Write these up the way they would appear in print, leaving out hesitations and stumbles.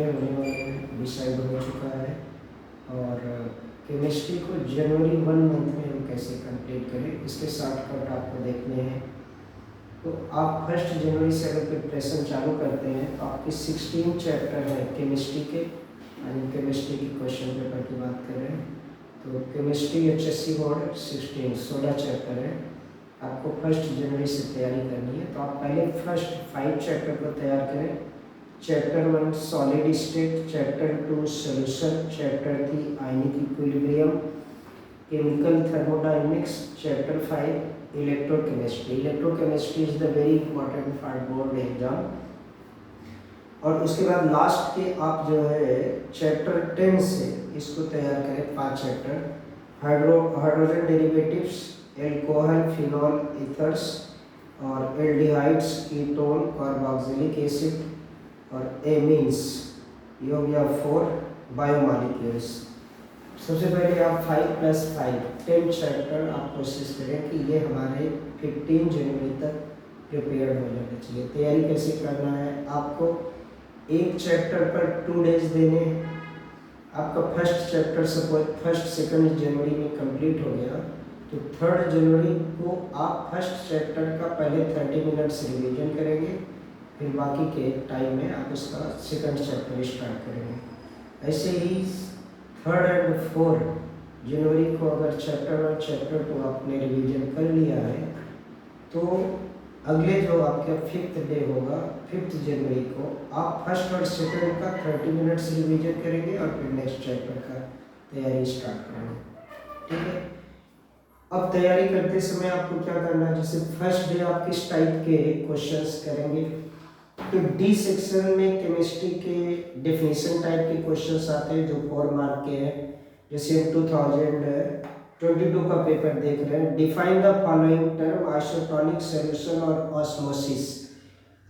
होने वाला डिसाइड हो चुका है। और केमिस्ट्री को जनवरी 1 मंथ में हम कैसे कंप्लीट करें इसके शॉर्टकट आपको देखने हैं। तो आप 1 जनवरी से अगर प्रिपरेशन चालू करते हैं तो आपके 16 चैप्टर है केमिस्ट्री के। यानी केमिस्ट्री की क्वेश्चन पेपर की बात कर रहे हैं तो केमिस्ट्री HSC बोर्ड 16 चैप्टर है। आपको 1 जनवरी से तैयारी करनी है। तो आप पहले फर्स्ट 5 चैप्टर को तैयार करें। Chapter 1 solid state, chapter 2 solution, chapter 3 ionic equilibrium, chemical thermodynamics, chapter 5 electrochemistry. Electrochemistry is the very important for board exam. और उसके बाद लास्ट के आप जो है चैप्टर 10 से इसको तैयार करें 5 chapter. Hydrogen derivatives, alcohol, phenol, ethers और एल्डिहाइड्स, कीटोन, कार्बोक्सिलिक एसिड और एमीन्स। ये हो गया 4 बायोमॉलिक्यूल्स। सबसे पहले आप 5 + 5 10 चैप्टर आप कोशिश करें कि ये हमारे 15 जनवरी तक प्रिपेयर हो जाना चाहिए। तैयारी कैसे करना है, आपको एक चैप्टर पर 2 डेज देने हैं। आपका फर्स्ट चैप्टर सपोज 1 जनवरी में कंप्लीट हो गया तो 3 जनवरी को आप फर्स्ट चैप्टर का पहले 30 मिनट्स रिवीजन करेंगे, फिर बाकी के टाइम में आप उसका सेकंड चैप्टर स्टार्ट करेंगे। ऐसे ही 3 और 4 जनवरी को अगर चैप्टर 1 चैप्टर 2 आपने रिवीजन कर लिया है तो अगले जो आपका 5th डे होगा 5th जनवरी को आप फर्स्ट और सेकंड का 30 मिनट्स रिवीजन करेंगे और फिर नेक्स्ट चैप्टर का तैयारी स्टार्ट करेंगे। ठीक है। अब तैयारी करते समय आपको क्या करना है, जैसे फर्स्ट डे आप किस टाइप के क्वेश्चंस करेंगे तो डी सेक्शन में केमिस्ट्री के डेफिनेशन टाइप के क्वेश्चंस आते हैं जो 4 मार्क के हैं। जैसे 2022 का पेपर देख रहे हैं, define the following term isotonic solution और ऑस्मोसिस।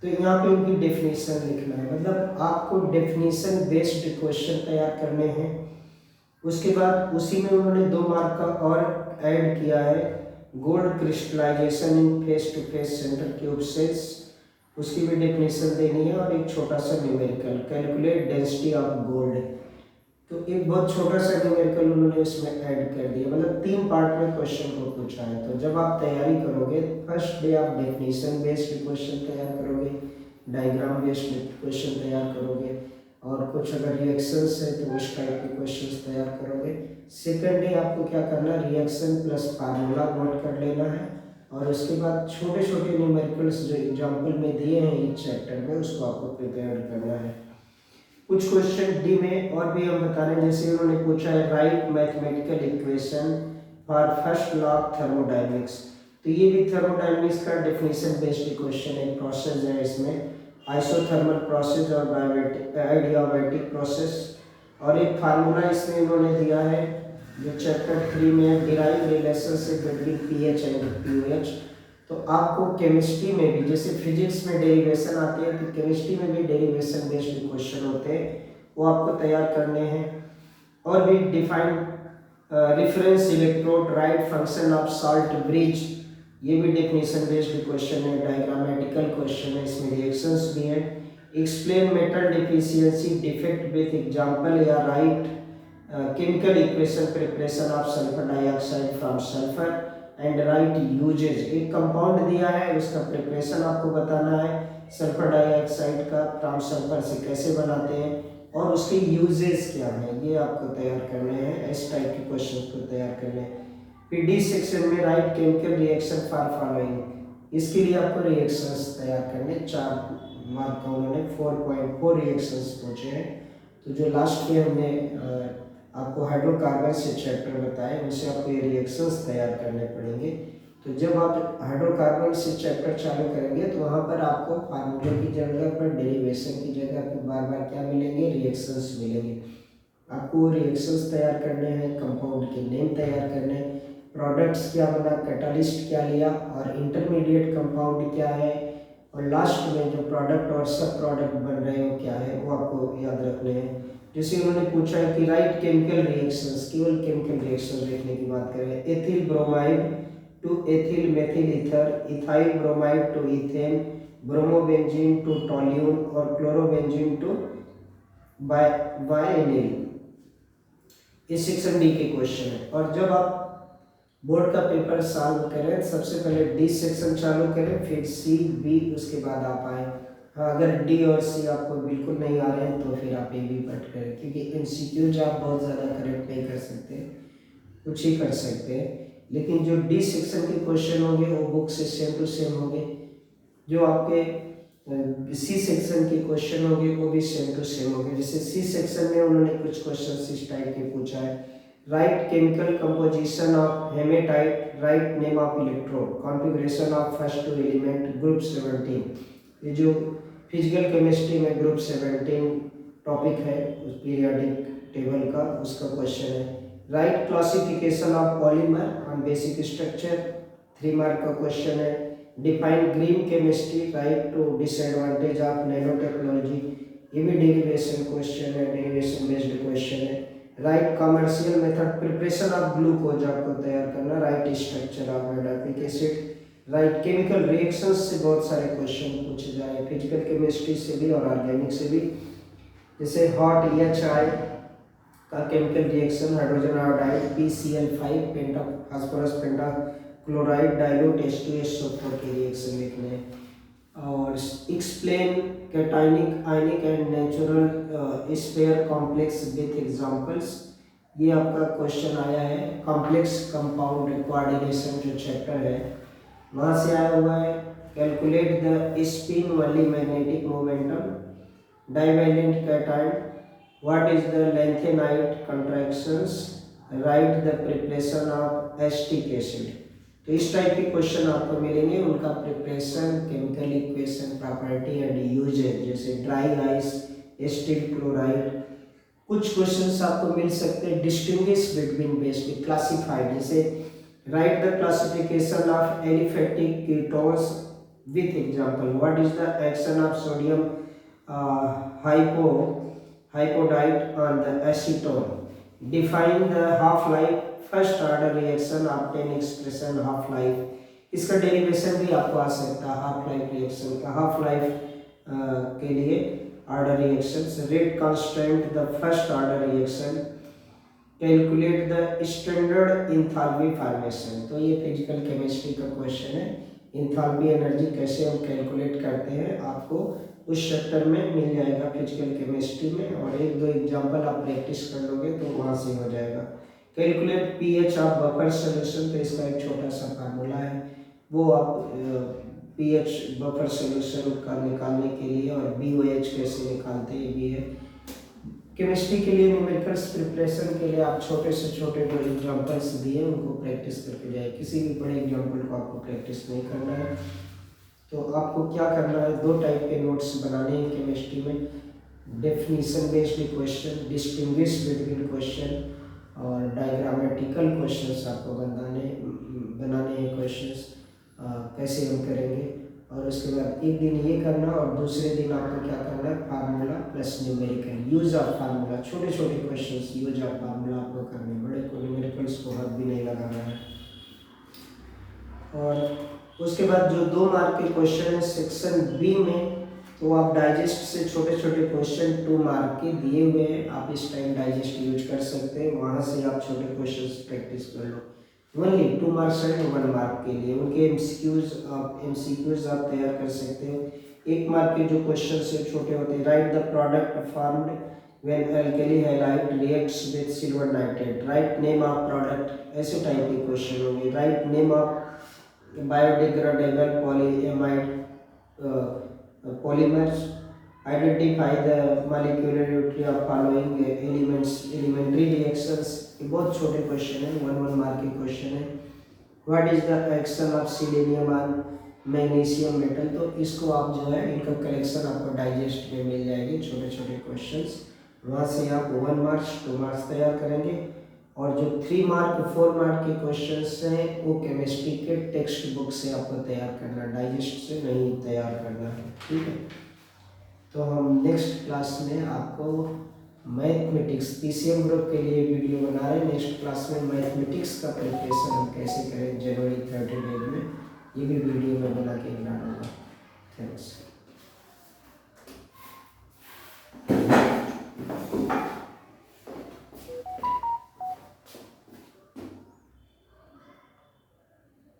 तो यहाँ पे उनकी डेफिनेशन लिखना है, मतलब आपको डेफिनेशन बेस्ड क्वेश्चन तैयार करने हैं। उसके बाद उसी में उन्होंने 2 मार्क का और ऐड किया है, gold crystallization in face to face centre cube cells, उसकी भी डेफिनेशन देनी है। और एक छोटा सा numerical, calculate density of gold. तो एक बहुत छोटा सा न्यूमेरिकल उन्होंने इसमें ऐड कर दिया, मतलब 3 पार्ट में क्वेश्चन को पूछा है। तो जब आप तैयारी करोगे फर्स्ट डे आप डेफिनेशन बेस्ड क्वेश्चन तैयार करोगे, डायग्राम बेस्ड क्वेश्चन तैयार करोगे और कुछ अगर रिएक्शंस है तो उस टाइप के क्वेश्चंस तैयार करोगे। सेकंड डे आपको क्या करना है, रिएक्शन प्लस फार्मूला नोट कर लेना है और उसके बाद छोटे छोटे न्यूमेरिकल्स जो एग्जाम्पल में दिए हैं इस चैप्टर में उसको आपको प्रिपेयर करना है। कुछ क्वेश्चन डी में और भी हम बता रहे हैं, जैसे उन्होंने पूछा है right mathematical equation for first law of thermodynamics. तो ये भी थर्मोडायनेमिक्स का डेफिनेशन बेस्ड क्वेश्चन है, प्रोसेस है इसमें आइसोथर्मल प्रोसेस और एडियाबैटिक प्रोसेस। और एक फार्मूला इसमें उन्होंने दिया है जो चैप्टर 3 में derive relationship between pH and pOH. तो आपको केमिस्ट्री में भी जैसे फिजिक्स में डेरिवेशन आते हैं तो केमिस्ट्री में भी डेरिवेशन बेस्ड क्वेश्चन होते हैं, वो आपको तैयार करने हैं। और भी define reference electrode, write function of salt bridge, ये भी डेफिनेशन बेस्ड क्वेश्चन है, डायग्रामेटिकल क्वेश्चन है, इसमें रिएक्शंस भी है। Explain metal deficiency defect with example या write chemical equation preparation of sulphur dioxide from sulphur and write uses. एक compound दिया है उसका प्रिपरेशन आपको बताना है, सल्फर डाइऑक्साइड का फ्रॉम सल्फर से कैसे बनाते हैं और उसके यूजेस क्या हैं, ये आपको तैयार करने हैं। इस टाइप के क्वेश्चन को तैयार करने हैं। फिर डी सेक्शन में right chemical reaction for following, इसके लिए आपको रिएक्शंस तैयार करने 4 मार्क का उन्होंने 4.4 रिएक्शंस पूछे हैं। तो जो लास्ट में हमने आपको हाइड्रोकार्बन से चैप्टर बताए उनसे आपको ये रिएक्शंस तैयार करने पड़ेंगे। तो जब आप हाइड्रोकार्बन से चैप्टर चालू करेंगे तो वहाँ पर आपको फार्मूले की जगह पर डेरिवेशन की जगह पर बार बार क्या मिलेंगे, रिएक्शंस मिलेंगे। आपको रिएक्शंस तैयार करने हैं, कंपाउंड के नेम तैयार करने हैं, प्रोडक्ट्स क्या बना, कैटालिस्ट क्या लिया और इंटरमीडिएट कंपाउंड क्या है और लास्ट में जो प्रोडक्ट और सब प्रोडक्ट बन रहे हैं वो क्या है, वो आपको याद रखने हैं। जैसे उन्होंने पूछा है कि राइट केमिकल रिएक्शंस, केवल केमिकल रिएक्शन देखने की बात करें, ethyl bromide to ethyl methyl ether, ethyl bromide to ethane, bromobenzene to toluene और क्लोरोबेंजीन टू बायनरी, इस सेक्शन डी के क्वेश्चन है। और जब आप बोर्ड का पेपर सॉल्व करें सबसे पहले डी सेक्शन चालू करें, फिर सी बी, उसके बाद आप आए। हाँ, अगर डी और सी आपको बिल्कुल नहीं आ रहे हैं तो फिर आप ए बी पढ़ करें, क्योंकि एमसीक्यूज आप बहुत ज़्यादा करेक्ट नहीं कर सकते, कुछ ही कर सकते हैं। लेकिन जो डी सेक्शन के क्वेश्चन होंगे वो बुक से सेम टू सेम होंगे, जो आपके सी सेक्शन के क्वेश्चन होंगे वो भी सेम टू सेम होंगे। जैसे सी सेक्शन में उन्होंने कुछ क्वेश्चन इस टाइप के पूछा है, write chemical composition of hematite, write name of electrode, configuration of first two element, group 17। ये जो फिजिकल केमिस्ट्री में ग्रुप 17 टॉपिक है उस पीरियोडिक टेबल का, उसका क्वेश्चन है। Write classification of polymer on basic structure, 3 mark का क्वेश्चन है। Define green chemistry, write two disadvantage of nano technology, ये भी डेरिवेशन क्वेश्चन है, डेरिवेशन बेस्ड क्वेश्चन है। Write commercial method preparation of glucose आपको तैयार करना, write structure of adipic acid, write chemical reactions से बहुत सारे क्वेश्चन पूछे जाए, फिजिकल केमिस्ट्री से भी और ऑर्गेनिक से भी। जैसे हॉट EHI का chemical reaction, hydrogen iodide PCl5 penta phosphorus penta chloride dilute H2SO4 के रिएक्शन लिखने हैं। और explain cationic anionic and neutral sphere complex with examples, ये आपका क्वेश्चन आया है। कॉम्प्लेक्स कंपाउंड कोऑर्डिनेशन जो चैप्टर है वहाँ से आया हुआ है। कैलकुलेट द स्पिन वाली magnetic momentum, divalent cation, what is the lanthanide contractions, write the preparation of acetic acid. तो इस टाइप के क्वेश्चन आपको मिलेंगे, उनका preparation, chemical equation, property and uses, जैसे ड्राई आइस, एसिटिक क्लोराइड। कुछ क्वेश्चंस आपको मिल सकते हैं डिस्टिंग्विश बिटवीन बेस्ड क्लासिफाइड, जैसे write the classification of aliphatic ketones with example, what is the action of sodium hypoiodite on the acetone, define the half life, first order reaction, obtain expression half life, इसका derivation भी आपको आ सकता है half life reaction का, half life के लिए order reactions, rate constant the first order reaction, calculate the standard enthalpy formation. तो ये फिजिकल केमिस्ट्री का क्वेश्चन है, इंथैल्पी एनर्जी कैसे हम कैलकुलेट करते हैं, आपको उस चैप्टर में मिल जाएगा फिजिकल केमिस्ट्री में, और 1-2 एग्जांपल आप प्रैक्टिस कर लोगे तो वहाँ से हो जाएगा। Calculate pH of buffer solution, तो इसका एक छोटा सा फार्मूला है, वो आप pH बफर सोल्यूशन का निकालने के लिए, और BOH कैसे निकालते हैं ये भी है। केमिस्ट्री के लिए न्यूमेरिकल्स प्रिपरेशन के लिए आप छोटे से छोटे जो एग्जांपल्स दिए उनको प्रैक्टिस करके जाए, किसी भी बड़े एग्जांपल को आपको प्रैक्टिस नहीं करना है। तो आपको क्या करना है, 2 टाइप के नोट्स बनाने हैं केमिस्ट्री में, definition based question, distinguish between question, और डायग्रामेटिकल क्वेश्चंस आपको बनाने हैं क्वेश्चंस, कैसे हम करेंगे। और उसके बाद एक दिन ये करना और दूसरे दिन आपको क्या करना है, formula plus numerical, use of formula, छोटे छोटे क्वेश्चंस यूज ऑफ फार्मूला आपको करने, बड़े को न्यूमेरिकल्स को हाथ भी नहीं लगाना है। और उसके बाद जो 2 मार्क के क्वेश्चन है सेक्शन बी में, तो आप डाइजेस्ट से छोटे छोटे क्वेश्चन 2 मार्क के दिए हुए हैं, आप इस टाइम डाइजेस्ट यूज कर सकते हैं, वहाँ से आप छोटे क्वेश्चन प्रैक्टिस कर लो। ओनली 2 मार्क्स है 1 मार्क के लिए, उनके एमसीक्यूज आप तैयार कर सकते हो। 1 मार्क के जो क्वेश्चन से छोटे होते हैं, right the product formed when alkali halide reacts with silver nitrate, right name of product, ऐसे टाइप के क्वेश्चन होंगे। Right name of biodegradable polyamide polymers, identify the molecularity of following elements, elementary reactions, ये बहुत छोटे question है, 1 mark के question है। What is the action of selenium on magnesium metal, तो इसको आप जो है इनका कलेक्शन आपको डाइजेस्ट में मिल जाएगी, छोटे छोटे क्वेश्चंस, वहाँ से आप 1 मार्क्स 2 मार्क्स तैयार करेंगे। और जो 3 मार्क 4 मार्क के क्वेश्चंस हैं वो केमिस्ट्री के टेक्स्ट बुक से आपको तैयार करना, डाइजेस्ट से नहीं तैयार करना है, ठीक है। तो हम नेक्स्ट क्लास में आपको मैथमेटिक्स PCM ग्रुप के लिए वीडियो बना रहे हैं, नेक्स्ट क्लास में मैथमेटिक्स का प्रिपरेशन हम कैसे करें जनवरी 30 डेज में, ये भी वीडियो में बना के बना दूँगा। थैंक्स।